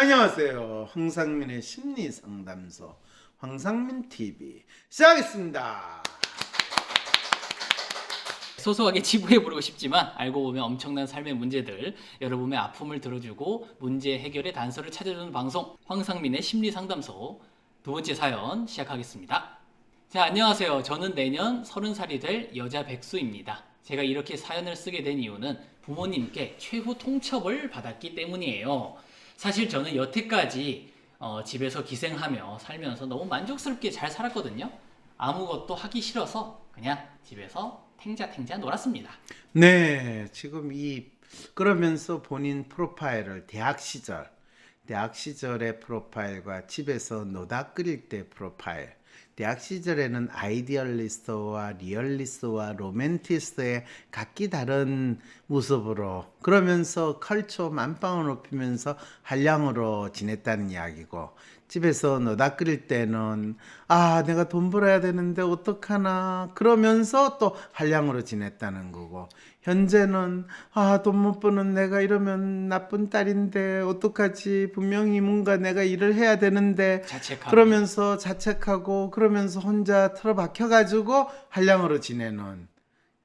안녕하세요. 황상민의 심리상담소 황상민TV 시작하겠습니다. 소소하게 지부해보려고 싶지만 알고 보면 엄청난 삶의 문제들, 여러분의 아픔을 들어주고 문제 해결의 단서를 찾아주는 방송 황상민의 심리상담소 두 번째 사연 시작하겠습니다. 자, 안녕하세요. 저는 내년 30살이 될 여자 백수입니다. 제가 이렇게 사연을 쓰게 된 이유는 부모님께 최후 통첩을 받았기 때문이에요. 사실 저는 여태까지 집에서 기생하며 살면서 너무 만족스럽게 잘 살았거든요. 아무것도 하기 싫어서 그냥 집에서 탱자탱자 놀았습니다. 네, 지금 그러면서 본인 프로파일을 대학 시절의 프로파일과 집에서 노닥거릴 때 프로파일, 대학 시절에는 아이디얼리스트와 리얼리스트와 로맨티스트의 각기 다른 모습으로 그러면서 컬처 만빵을 높이면서 한량으로 지냈다는 이야기고, 집에서 노닥거릴 때는 내가 돈 벌어야 되는데 어떡하나 그러면서 또 한량으로 지냈다는 거고, 현재는 돈 못 버는 내가 이러면 나쁜 딸인데 어떡하지, 분명히 뭔가 내가 일을 해야 되는데 그러면서 자책하고 그러면서 혼자 틀어박혀 가지고 한량으로 지내는,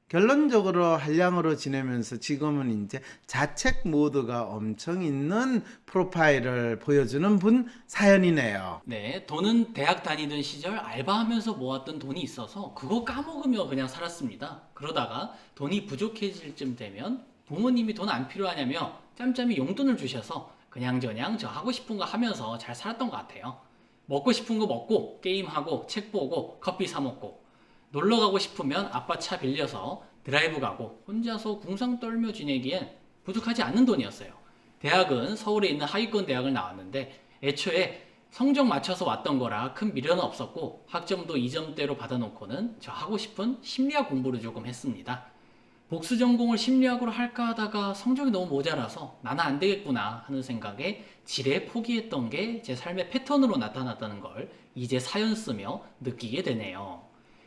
결론적으로 한량으로 지내면서 지금은 이제 자책 모드가 엄청 있는 프로파일을 보여주는 분 사연이네요. 네, 돈은 대학 다니던 시절 알바하면서 모았던 돈이 있어서 그거 까먹으며 그냥 살았습니다. 그러다가 돈이 부족해질 쯤 되면 부모님이 돈 안 필요하냐며 짬짬이 용돈을 주셔서 그냥저냥 저 하고 싶은 거 하면서 잘 살았던 것 같아요. 먹고 싶은 거 먹고 게임하고 책 보고 커피 사 먹고, 놀러 가고 싶으면 아빠 차 빌려서 드라이브 가고 혼자서 궁상 떨며 지내기엔 부족하지 않는 돈이었어요. 대학은 서울에 있는 하위권 대학을 나왔는데 애초에 성적 맞춰서 왔던 거라 큰 미련은 없었고, 학점도 2점대로 받아놓고는 저 하고 싶은 심리학 공부를 조금 했습니다. 복수 전공을 심리학으로 할까 하다가 성적이 너무 모자라서 나는 안 되겠구나 하는 생각에 지레 포기했던 게 제 삶의 패턴으로 나타났다는 걸 이제 사연 쓰며 느끼게 되네요.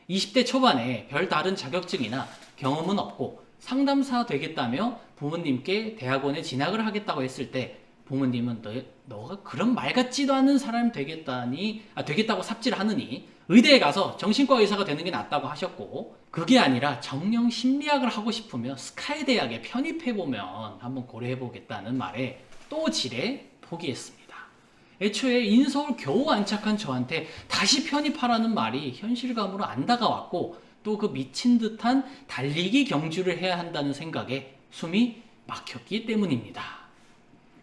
20대 초반에 별다른 자격증이나 경험은 없고 상담사 되겠다며 부모님께 대학원에 진학을 하겠다고 했을 때 부모님은 너가 그런 말 같지도 않은 사람 되겠다고 삽질을 하느니 의대에 가서 정신과 의사가 되는 게 낫다고 하셨고, 그게 아니라 정령 심리학을 하고 싶으면 스카이 대학에 편입해보면 한번 고려해보겠다는 말에 또 지레 포기했습니다. 애초에 인서울 겨우 안착한 저한테 다시 편입하라는 말이 현실감으로 안 다가왔고, 또 그 미친 듯한 달리기 경주를 해야 한다는 생각에 숨이 막혔기 때문입니다.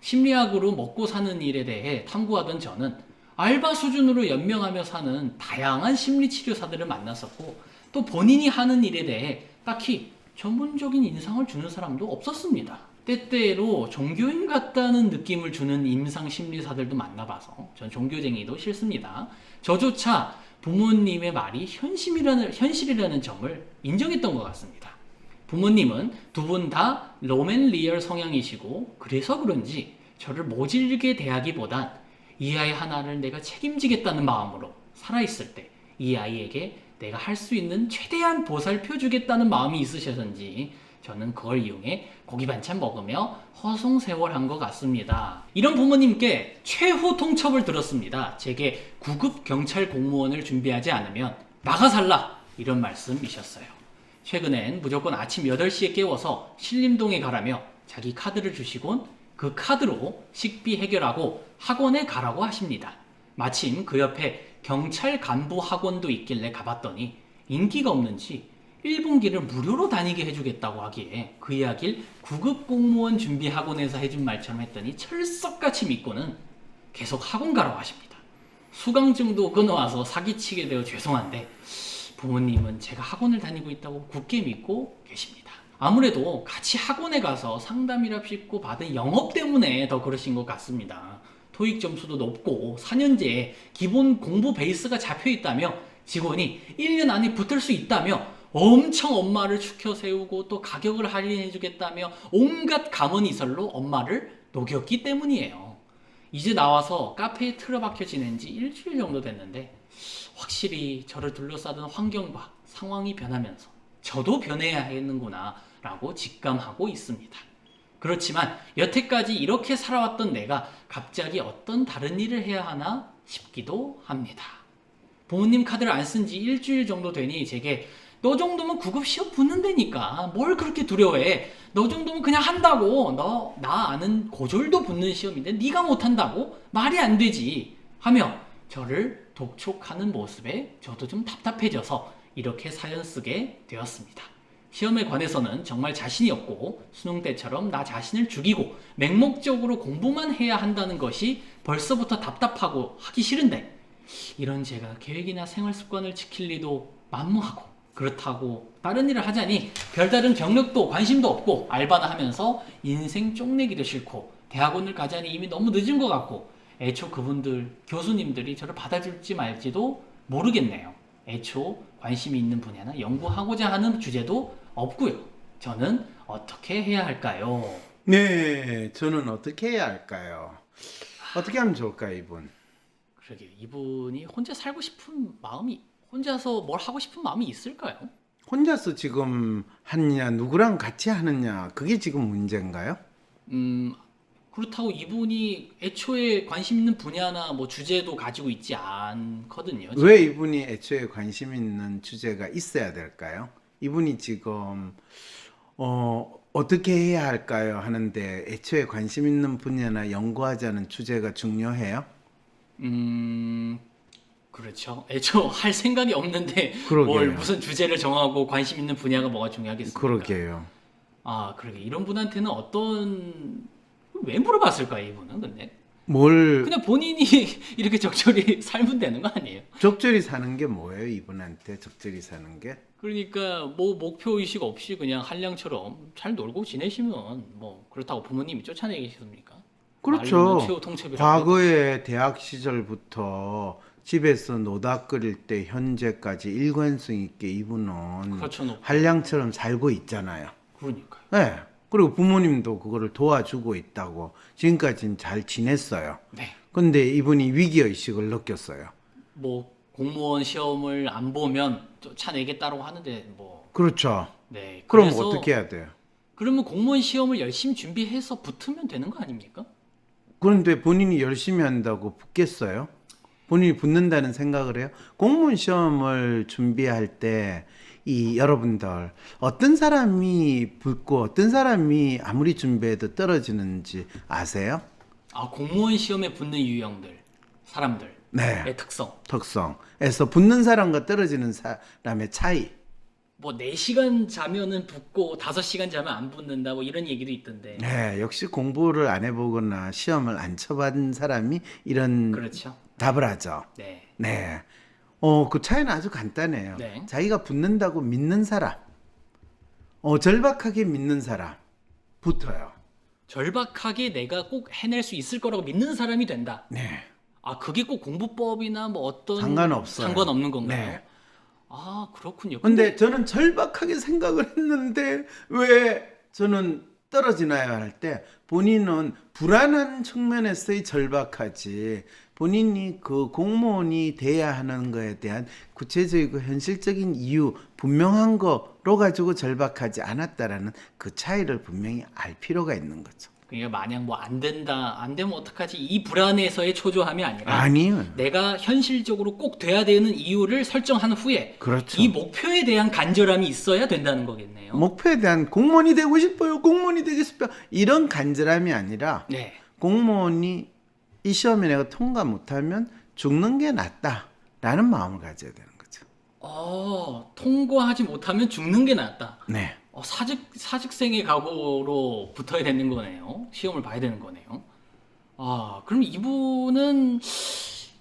심리학으로 먹고 사는 일에 대해 탐구하던 저는 알바 수준으로 연명하며 사는 다양한 심리치료사들을 만났었고, 또 본인이 하는 일에 대해 딱히 전문적인 인상을 주는 사람도 없었습니다. 때때로 종교인 같다는 느낌을 주는 임상 심리사들도 만나봐서 전 종교쟁이도 싫습니다. 저조차 부모님의 말이 현실이라는 점을 인정했던 것 같습니다. 부모님은 두 분 다 로맨 리얼 성향이시고, 그래서 그런지 저를 모질게 대하기보단 이 아이 하나를 내가 책임지겠다는 마음으로 살아있을 때 이 아이에게 내가 할 수 있는 최대한 보살펴 주겠다는 마음이 있으셔서인지 저는 그걸 이용해 고기 반찬 먹으며 허송세월한 것 같습니다. 이런 부모님께 최후 통첩을 들었습니다. 제게 9급 경찰 공무원을 준비하지 않으면 나가 살라, 이런 말씀이셨어요. 최근엔 무조건 아침 8시에 깨워서 신림동에 가라며 자기 카드를 주시곤 그 카드로 식비 해결하고 학원에 가라고 하십니다. 마침 그 옆에 경찰 간부 학원도 있길래 가봤더니 인기가 없는지 1분기를 무료로 다니게 해주겠다고 하기에 그 이야기를 9급 공무원 준비 학원에서 해준 말처럼 했더니 철석같이 믿고는 계속 학원 가라고 하십니다. 수강증도 끊어와서 사기치게 되어 죄송한데 부모님은 제가 학원을 다니고 있다고 굳게 믿고 계십니다. 아무래도 같이 학원에 가서 상담이랍시고 받은 영업 때문에 더 그러신 것 같습니다. 토익 점수도 높고 4년제에 기본 공부 베이스가 잡혀 있다며 직원이 1년 안에 붙을 수 있다며 엄청 엄마를 추켜 세우고 또 가격을 할인해 주겠다며 온갖 감언이설로 엄마를 녹였기 때문이에요. 이제 나와서 카페에 틀어박혀 지낸 지 일주일 정도 됐는데 확실히 저를 둘러싸던 환경과 상황이 변하면서 저도 변해야 하겠는구나 라고 직감하고 있습니다. 그렇지만 여태까지 이렇게 살아왔던 내가 갑자기 어떤 다른 일을 해야 하나 싶기도 합니다. 부모님 카드를 안 쓴 지 일주일 정도 되니 제게 너 정도면 구급 시험 붙는다니까 뭘 그렇게 두려워해. 너 정도면 그냥 한다고. 너 나 아는 고졸도 붙는 시험인데 네가 못한다고? 말이 안 되지 하며 저를 독촉하는 모습에 저도 좀 답답해져서 이렇게 사연 쓰게 되었습니다. 시험에 관해서는 정말 자신이 없고 수능 때처럼 나 자신을 죽이고 맹목적으로 공부만 해야 한다는 것이 벌써부터 답답하고 하기 싫은데 이런 제가 계획이나 생활 습관을 지킬 리도 만무하고 그렇다고 다른 일을 하자니 별다른 경력도 관심도 없고 알바나 하면서 인생 쪽내기도 싫고 대학원을 가자니 이미 너무 늦은 것 같고 애초 그분들 교수님들이 저를 받아줄지 말지도 모르겠네요. 애초 관심이 있는 분야나 연구하고자 하는 주제도 없고요. 저는 어떻게 해야 할까요? 네, 저는 어떻게 해야 할까요? 어떻게 하면 좋을까요, 이분? 그러게요. 이분이 혼자 살고 싶은 마음이 혼자서 뭘 하고 싶은 마음이 있을까요? 혼자서 지금 하느냐, 누구랑 같이 하느냐, 그게 지금 문제인가요? 그렇다고 이분이 애초에 관심 있는 분야나 뭐 주제도 가지고 있지 않거든요. 왜 이분이 애초에 관심 있는 주제가 있어야 될까요? 이분이 지금 어떻게 해야 할까요? 하는데 애초에 관심 있는 분야나 연구하자는 주제가 중요해요? 그렇죠. 애초 할 생각이 없는데 그러게요. 뭘 무슨 주제를 정하고 관심 있는 분야가 뭐가 중요하겠습니까? 그러게요. 아, 그러게. 이런 분한테는 왜 물어봤을까요, 이분은 근데? 뭘 그냥 본인이 이렇게 적절히 살면 되는 거 아니에요? 적절히 사는 게 뭐예요? 이분한테 적절히 사는 게? 그러니까 뭐 목표 의식 없이 그냥 한량처럼 잘 놀고 지내시면 뭐 그렇다고 부모님이 쫓아내겠습니까? 그렇죠. 말로는 최후 통첩이라고. 과거에 대학 시절부터 집에서 노다 끓일 때 현재까지 일관성 있게 이분은 그렇죠. 한량처럼 살고 있잖아요. 그러니까요. 네. 그리고 부모님도 그거를 도와주고 있다고 지금까지는 잘 지냈어요. 네. 근데 이분이 위기의식을 느꼈어요. 뭐 공무원 시험을 안 보면 쫓아내겠다고 하는데 뭐 그렇죠. 네. 그럼 그래서 어떻게 해야 돼요? 그러면 공무원 시험을 열심히 준비해서 붙으면 되는 거 아닙니까? 그런데 본인이 열심히 한다고 붙겠어요? 본인이 붙는다는 생각을 해요? 공무원 시험을 준비할 때 이 여러분들 어떤 사람이 붙고 어떤 사람이 아무리 준비해도 떨어지는지 아세요? 아, 공무원 시험에 붙는 유형들, 사람들의 네. 특성. 특성에서 붙는 사람과 떨어지는 사람의 차이. 뭐 4시간 자면은 붙고 5시간 자면 안 붙는다 뭐 이런 얘기도 있던데. 네, 역시 공부를 안 해보거나 시험을 안 쳐본 사람이 이런 그렇죠. 답을 하죠. 네. 네. 그 차이는 아주 간단해요. 네. 자기가 붙는다고 믿는 사람, 절박하게 믿는 사람, 붙어요. 절박하게 내가 꼭 해낼 수 있을 거라고 믿는 사람이 된다. 네. 아, 그게 꼭 공부법이나 뭐 어떤 상관없어요. 상관없는 건가요? 네. 아, 그렇군요. 근데 저는 절박하게 생각을 했는데 왜 저는 떨어지나요? 할 때 본인은 불안한 측면에서의 절박하지 본인이 그 공무원이 돼야 하는 거에 대한 구체적이고 현실적인 이유 분명한 거로 가지고 절박하지 않았다라는 그 차이를 분명히 알 필요가 있는 거죠. 그러니까 마냥 뭐 안 된다, 안 되면 어떡하지 이 불안에서의 초조함이 아니라 아니요. 내가 현실적으로 꼭 돼야 되는 이유를 설정한 후에 그렇죠. 이 목표에 대한 간절함이 있어야 된다는 거겠네요. 목표에 대한 공무원이 되고 싶어요. 공무원이 되고 싶어요. 이런 간절함이 아니라 네. 공무원이 이 시험에 내가 통과 못하면 죽는 게 낫다라는 마음을 가져야 되는 거죠. 통과하지 못하면 죽는 게 낫다. 네. 사직생의 각오로 붙어야 되는 거네요. 시험을 봐야 되는 거네요. 그럼 이분은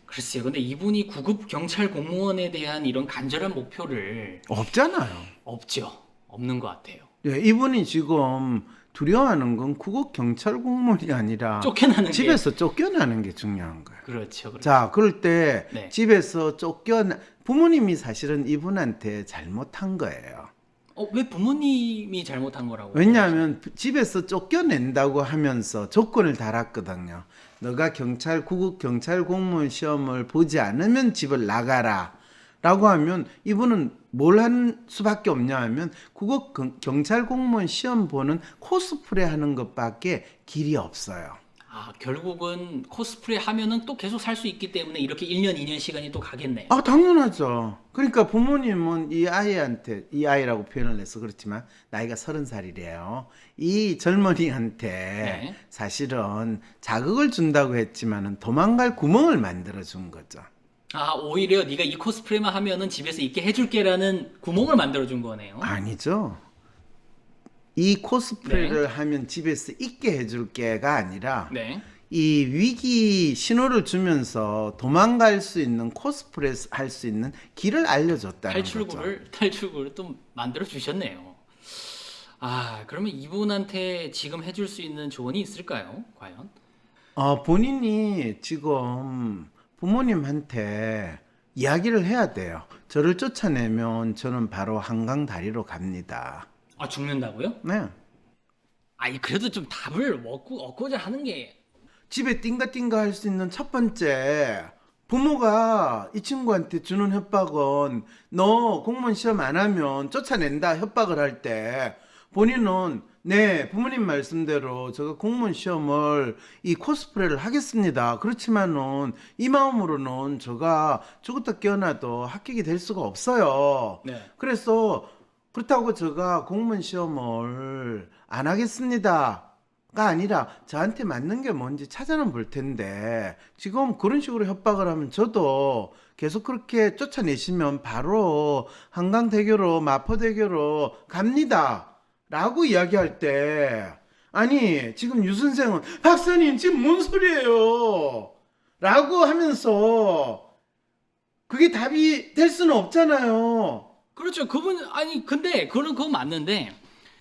글쎄요. 근데 이분이 구급 경찰 공무원에 대한 이런 간절한 목표를 없잖아요. 없죠. 없는 것 같아요. 네, 이분이 지금 두려워하는 건 구급 경찰 공무원이 아니라 쫓겨나는 집에서 쫓겨나는 게 중요한 거예요. 그렇죠. 자, 그럴 때 네. 집에서 부모님이 사실은 이분한테 잘못한 거예요. 왜 부모님이 잘못한 거라고? 왜냐하면 집에서 쫓겨낸다고 하면서 조건을 달았거든요. 너가 구급 경찰 공무원 시험을 보지 않으면 집을 나가라 라고 하면 이분은 뭘 한 수밖에 없냐 하면 국어 경찰 공무원 시험 보는 코스프레 하는 것밖에 길이 없어요. 아, 결국은 코스프레 하면은 또 계속 살 수 있기 때문에 이렇게 1년, 2년 시간이 또 가겠네요. 아, 당연하죠. 그러니까 부모님은 이 아이한테, 이 아이라고 표현을 해서 그렇지만 나이가 30살이래요. 이 젊은이한테 네. 사실은 자극을 준다고 했지만은 도망갈 구멍을 만들어 준 거죠. 아, 오히려 네가 이 코스프레만 하면은 집에서 있게 해줄게라는 구멍을 만들어준 거네요. 아니죠. 이 코스프레를 하면 집에서 있게 해줄 게가 아니라 네. 이 위기 신호를 주면서 도망갈 수 있는 코스프레 할 수 있는 길을 알려줬다는 거죠. 탈출구를 또 만들어 주셨네요. 아, 그러면 이분한테 지금 해줄 수 있는 조언이 있을까요? 과연? 본인이 지금 부모님한테 이야기를 해야 돼요. 저를 쫓아내면 저는 바로 한강 다리로 갑니다. 아, 죽는다고요? 네. 아니, 그래도 좀 답을 얻고자 하는 게. 집에 띵가띵가 할 수 있는 첫 번째, 부모가 이 친구한테 주는 협박은 너 공무원 시험 안 하면 쫓아낸다 협박을 할 때 본인은 네, 부모님 말씀대로 제가 공무원 시험을 이 코스프레를 하겠습니다. 그렇지만은 이 마음으로는 제가 죽었다 깨어나도 합격이 될 수가 없어요. 네. 그래서 그렇다고 제가 공무원 시험을 안 하겠습니다가 아니라 저한테 맞는 게 뭔지 찾아는 볼 텐데 지금 그런 식으로 협박을 하면 저도 계속 그렇게 쫓아내시면 바로 한강대교로 마포대교로 갑니다 라고 이야기할 때 아니 지금 유 선생은 박사님 지금 뭔 소리예요 라고 하면서 그게 답이 될 수는 없잖아요. 그렇죠. 아니, 근데, 그거 맞는데,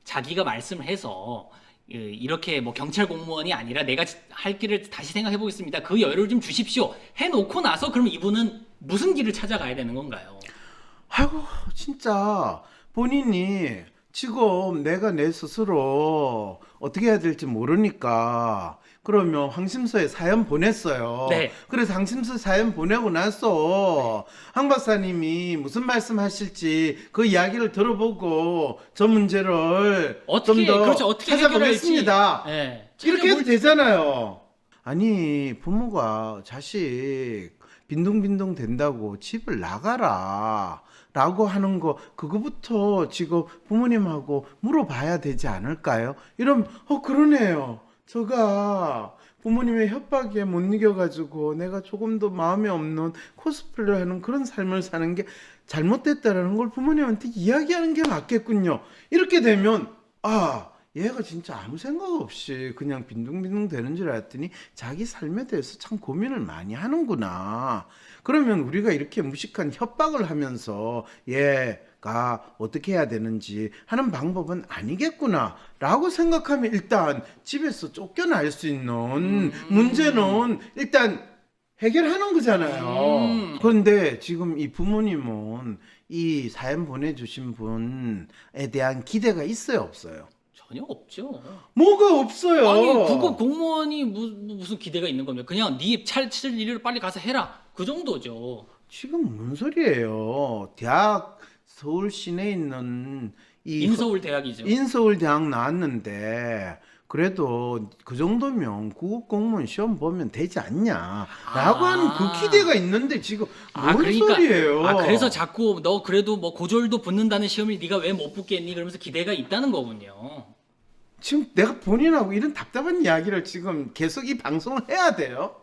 자기가 말씀을 해서, 이렇게 뭐 경찰 공무원이 아니라 내가 할 길을 다시 생각해 보겠습니다. 그 여유를 좀 주십시오. 해놓고 나서, 그럼 이분은 무슨 길을 찾아가야 되는 건가요? 아이고 진짜 본인이 지금 내가 내 스스로 어떻게 해야 될지 모르니까 그러면 황심서에 사연 보냈어요. 네. 그래서 황심서 사연 보내고 나서 황 박사님이 무슨 말씀하실지 그 이야기를 들어보고 저 문제를 어떻게, 좀 더 그렇죠. 어떻게 찾아보겠습니다. 네. 이렇게 해도 되잖아요. 아니 부모가 자식 빈둥빈둥 된다고 집을 나가라 라고 하는 거 그거부터 지금 부모님하고 물어봐야 되지 않을까요? 이러면 그러네요. 제가 부모님의 협박에 못 이겨가지고 내가 조금도 마음이 없는 코스프레를 하는 그런 삶을 사는 게 잘못됐다라는 걸 부모님한테 이야기하는 게 맞겠군요. 이렇게 되면 얘가 진짜 아무 생각 없이 그냥 빈둥빈둥 되는 줄 알았더니 자기 삶에 대해서 참 고민을 많이 하는구나. 그러면 우리가 이렇게 무식한 협박을 하면서 얘가 어떻게 해야 되는지 하는 방법은 아니겠구나 라고 생각하면 일단 집에서 쫓겨날 수 있는 문제는 일단 해결하는 거잖아요. 그런데 지금 이 부모님은 이 사연 보내주신 분에 대한 기대가 있어요, 없어요? 전혀 없죠. 뭐가 없어요. 아니, 그거 공무원이 무슨 기대가 있는 겁니까? 그냥 네 찾을 일을 빨리 가서 해라. 그 정도죠. 지금 뭔 소리예요? 대학 서울 시내에 있는 이 인서울대학이죠. 인서울대학 나왔는데 그래도 그 정도면 국어 공무원 시험 보면 되지 않냐라고 하는 그 기대가 있는데 지금 뭔 소리예요? 그래서 자꾸 너 그래도 뭐 고졸도 붙는다는 시험을 네가 왜 못 붙겠니? 그러면서 기대가 있다는 거군요. 지금 내가 본인하고 이런 답답한 이야기를 지금 계속 이 방송을 해야 돼요?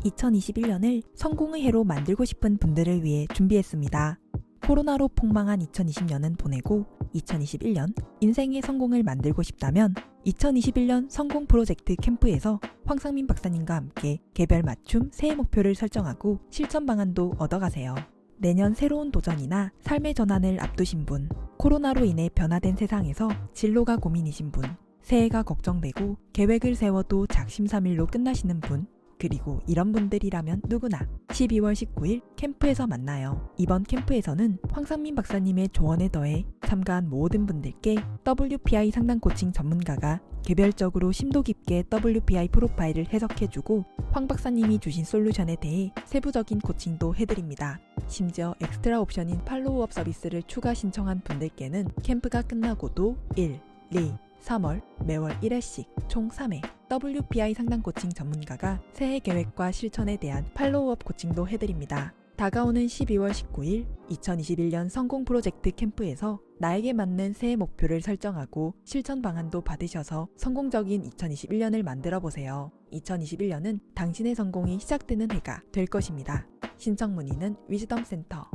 2021년을 성공의 해로 만들고 싶은 분들을 위해 준비했습니다. 코로나로 폭망한 2020년은 보내고 2021년 인생의 성공을 만들고 싶다면 2021년 성공 프로젝트 캠프에서 황상민 박사님과 함께 개별 맞춤 새해 목표를 설정하고 실천 방안도 얻어가세요. 내년 새로운 도전이나 삶의 전환을 앞두신 분, 코로나로 인해 변화된 세상에서 진로가 고민이신 분, 새해가 걱정되고 계획을 세워도 작심삼일로 끝나시는 분, 그리고 이런 분들이라면 누구나 12월 19일 캠프에서 만나요. 이번 캠프에서는 황상민 박사님의 조언에 더해 참가한 모든 분들께 WPI 상담 코칭 전문가가 개별적으로 심도 깊게 WPI 프로파일을 해석해주고 황 박사님이 주신 솔루션에 대해 세부적인 코칭도 해드립니다. 심지어 엑스트라 옵션인 팔로우업 서비스를 추가 신청한 분들께는 캠프가 끝나고도 1, 2, 3월 매월 1회씩 총 3회 WPI 상담 코칭 전문가가 새해 계획과 실천에 대한 팔로우업 코칭도 해드립니다. 다가오는 12월 19일 2021년 성공 프로젝트 캠프에서 나에게 맞는 새해 목표를 설정하고 실천 방안도 받으셔서 성공적인 2021년을 만들어 보세요. 2021년은 당신의 성공이 시작되는 해가 될 것입니다. 신청 문의는 위즈덤 센터.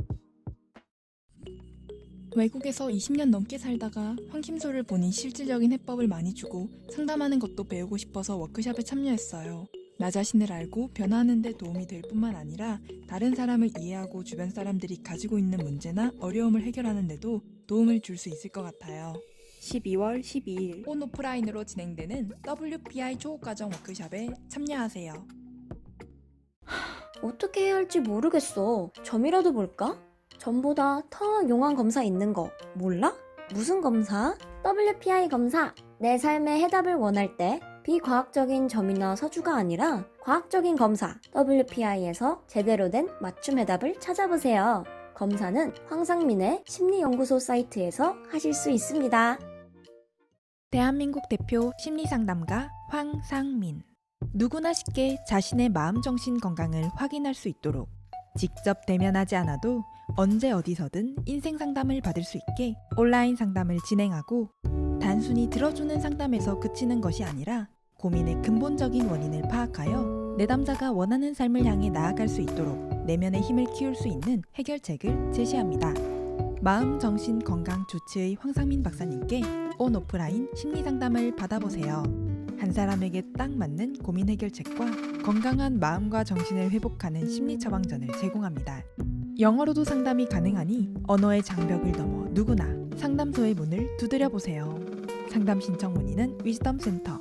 외국에서 20년 넘게 살다가 황심소를 보니 실질적인 해법을 많이 주고 상담하는 것도 배우고 싶어서 워크숍에 참여했어요. 나 자신을 알고 변화하는 데 도움이 될 뿐만 아니라 다른 사람을 이해하고 주변 사람들이 가지고 있는 문제나 어려움을 해결하는 데도 도움을 줄 수 있을 것 같아요. 12월 12일 온 오프라인으로 진행되는 WPI 초급과정 워크숍에 참여하세요. 어떻게 해야 할지 모르겠어. 점이라도 볼까? 점보다 더 용한 검사 있는 거 몰라? 무슨 검사? WPI 검사. 내 삶의 해답을 원할 때 비과학적인 점이나 서주가 아니라 과학적인 검사 WPI에서 제대로 된 맞춤 해답을 찾아보세요. 검사는 황상민의 심리연구소 사이트에서 하실 수 있습니다. 대한민국 대표 심리상담가 황상민. 누구나 쉽게 자신의 마음 정신 건강을 확인할 수 있도록 직접 대면하지 않아도 언제 어디서든 인생 상담을 받을 수 있게 온라인 상담을 진행하고 단순히 들어주는 상담에서 그치는 것이 아니라 고민의 근본적인 원인을 파악하여 내담자가 원하는 삶을 향해 나아갈 수 있도록 내면의 힘을 키울 수 있는 해결책을 제시합니다. 마음, 정신, 건강 주치의 황상민 박사님께 온 오프라인 심리상담을 받아보세요. 한 사람에게 딱 맞는 고민 해결책과 건강한 마음과 정신을 회복하는 심리 처방전을 제공합니다. 영어로도 상담이 가능하니 언어의 장벽을 넘어 누구나 상담소의 문을 두드려 보세요. 상담 신청 문의는 위즈덤 센터